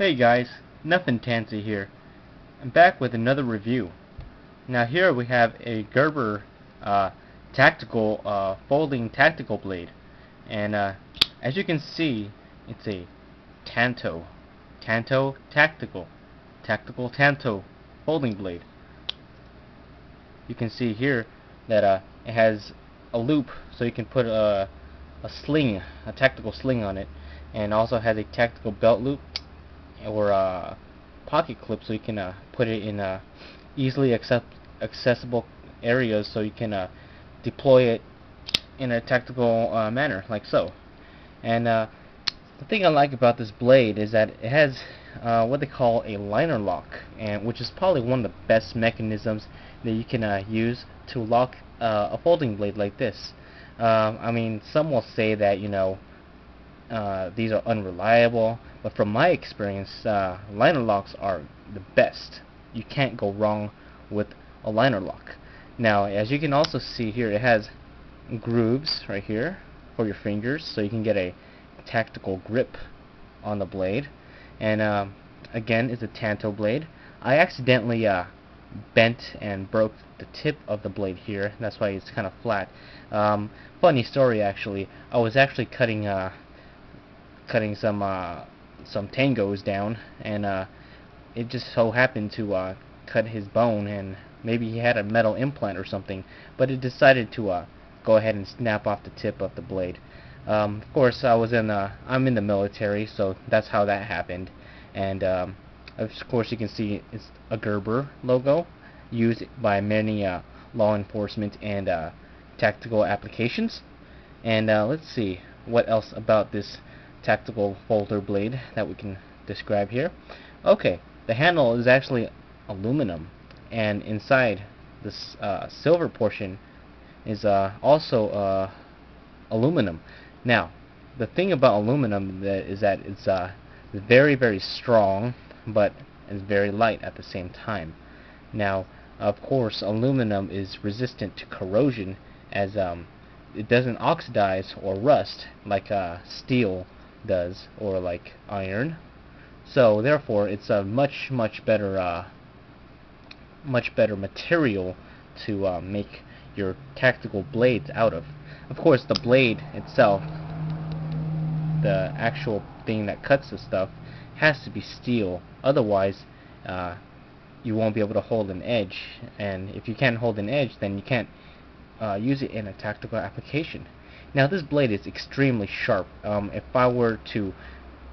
Hey guys, NufnTancy here. I'm back with another review. Now here we have a Gerber tactical folding tactical blade, and as you can see, it's a Tanto tactical Tanto folding blade. You can see here that it has a loop, so you can put a tactical sling on it, and also has a tactical belt loop or a pocket clip, so you can put it in easily accessible areas, so you can deploy it in a tactical manner, like so. And the thing I like about this blade is that it has what they call a liner lock, and which is probably one of the best mechanisms that you can use to lock a folding blade like this. I mean, some will say that, you know, these are unreliable, but from my experience, liner locks are the best. You can't go wrong with a liner lock. Now, as you can also see here, it has grooves right here for your fingers, so you can get a tactical grip on the blade. And again, it's a Tanto blade. I accidentally bent and broke the tip of the blade here. That's why it's kind of flat. Funny story, actually. I was actually cutting some tangos down, and it just so happened to cut his bone, and maybe he had a metal implant or something, but it decided to go ahead and snap off the tip of the blade. Of course, I'm in the military, so that's how that happened. And of course, you can see it's a Gerber logo used by many law enforcement and tactical applications. And let's see what else about this tactical folder blade that we can describe here. Okay, the handle is actually aluminum, and inside this silver portion is also aluminum. Now, the thing about aluminum is that it's very, very strong, but it's very light at the same time. Now, of course, aluminum is resistant to corrosion, as it doesn't oxidize or rust like steel does, or like iron. So therefore, it's a much better material to make your tactical blades out of. Of course, the blade itself, the actual thing that cuts the stuff, has to be steel. Otherwise, you won't be able to hold an edge. And if you can't hold an edge, then you can't use it in a tactical application. Now, this blade is extremely sharp. If I were to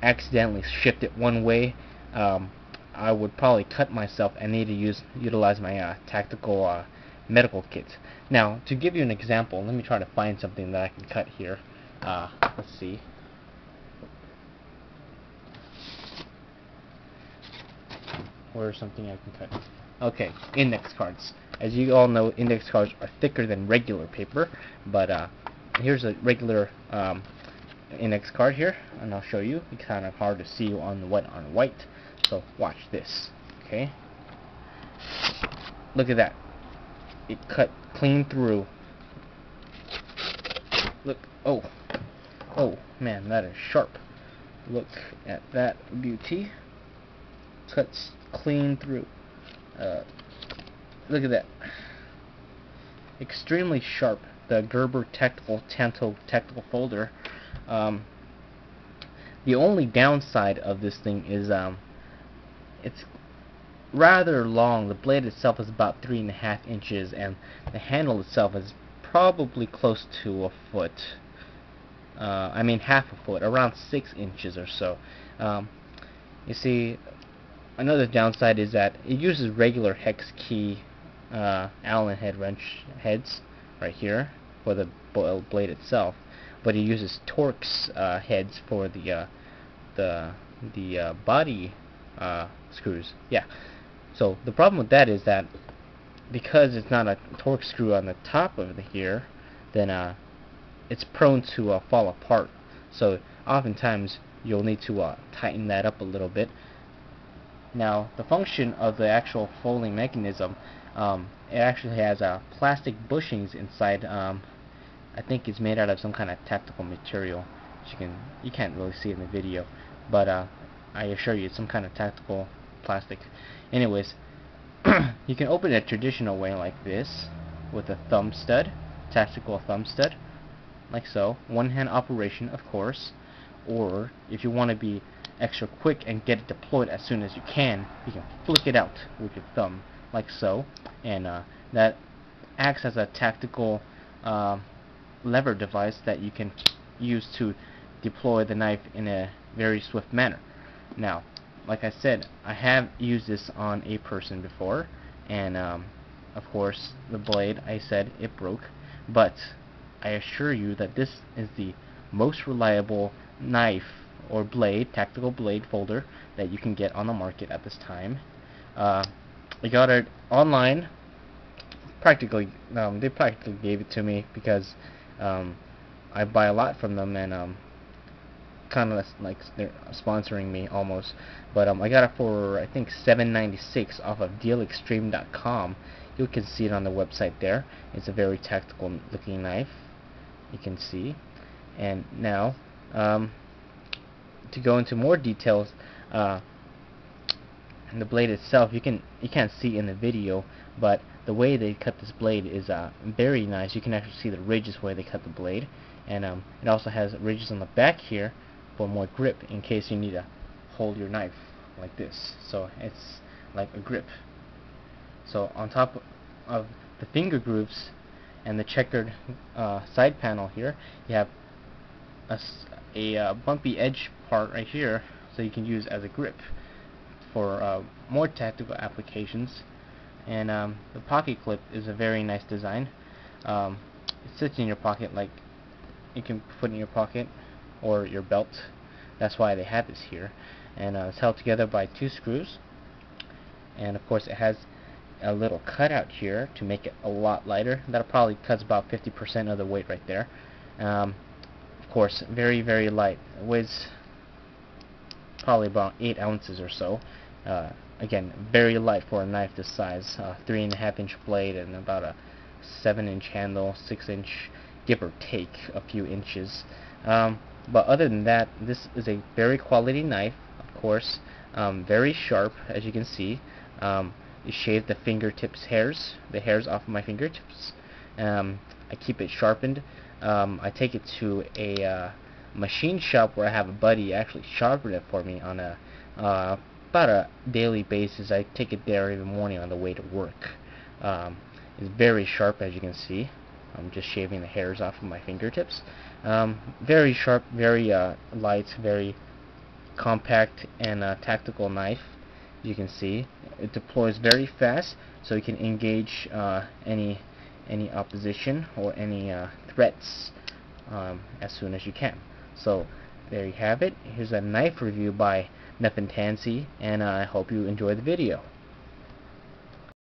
accidentally shift it one way, I would probably cut myself and need to utilize my tactical medical kit. Now, to give you an example, let me try to find something that I can cut here. Let's see. Where's something I can cut? Okay, index cards. As you all know, index cards are thicker than regular paper, but here's a regular index card here, and I'll show you. It's kind of hard to see on white, so watch this. Okay, look at that. It cut clean through. Look, oh man, that is sharp. Look at that beauty. Cuts clean through. Look at that. Extremely sharp. The Gerber Tanto tactical folder. The only downside of this thing is it's rather long. The blade itself is about 3.5 inches, and the handle itself is probably close to a foot. I mean half a foot, around 6 inches or so. You see, another downside is that it uses regular hex key Allen head wrench heads right here for the blade itself, but it uses Torx heads for the body screws. Yeah. So the problem with that is that because it's not a Torx screw on the top of here, then it's prone to fall apart. So oftentimes you'll need to tighten that up a little bit. Now, the function of the actual folding mechanism, it actually has plastic bushings inside. I think it's made out of some kind of tactical material. You can't really see it in the video, but I assure you, it's some kind of tactical plastic. Anyways, you can open it a traditional way like this, with a thumb stud, tactical thumb stud, like so. One-hand operation, of course. Or if you want to be extra quick and get it deployed as soon as you can flick it out with your thumb, like so. And that acts as a tactical lever device that you can use to deploy the knife in a very swift manner. Now, like I said, I have used this on a person before, and of course the blade, I said it broke, but I assure you that this is the most reliable knife or blade, tactical blade folder that you can get on the market at this time. I got it online. Practically, they practically gave it to me because I buy a lot from them, and kind of like they're sponsoring me almost. But I got it for I think $7.96 off of dealextreme.com. You can see it on the website there. It's a very tactical looking knife, you can see. And now to go into more details, the blade itself, you can't see in the video, but the way they cut this blade is very nice. You can actually see the ridges where they cut the blade, and it also has ridges on the back here for more grip in case you need to hold your knife like this. So it's like a grip. So on top of the finger grooves and the checkered side panel here, you have a bumpy edge part right here, so you can use as a grip for more tactical applications. And the pocket clip is a very nice design. It sits in your pocket, like you can put in your pocket or your belt. That's why they have this here. And it's held together by 2 screws. And of course it has a little cutout here to make it a lot lighter. That probably cuts about 50% of the weight right there. Of course, very, very light. It weighs probably about 8 ounces or so. Again, very light for a knife this size. 3.5-inch blade and about a 7-inch handle, 6-inch, give or take a few inches. But other than that, this is a very quality knife, of course. Very sharp, as you can see. You shave the fingertips hairs, the hairs off of my fingertips. I keep it sharpened. I take it to a machine shop where I have a buddy actually sharpen it for me on a about a daily basis. I take it there every morning on the way to work. It's very sharp, as you can see. I'm just shaving the hairs off of my fingertips. Very sharp, very light, very compact and tactical knife. You can see it deploys very fast, so you can engage any opposition or any threats as soon as you can. So there you have it. Here's a knife review by NufnTancy, and I hope you enjoy the video.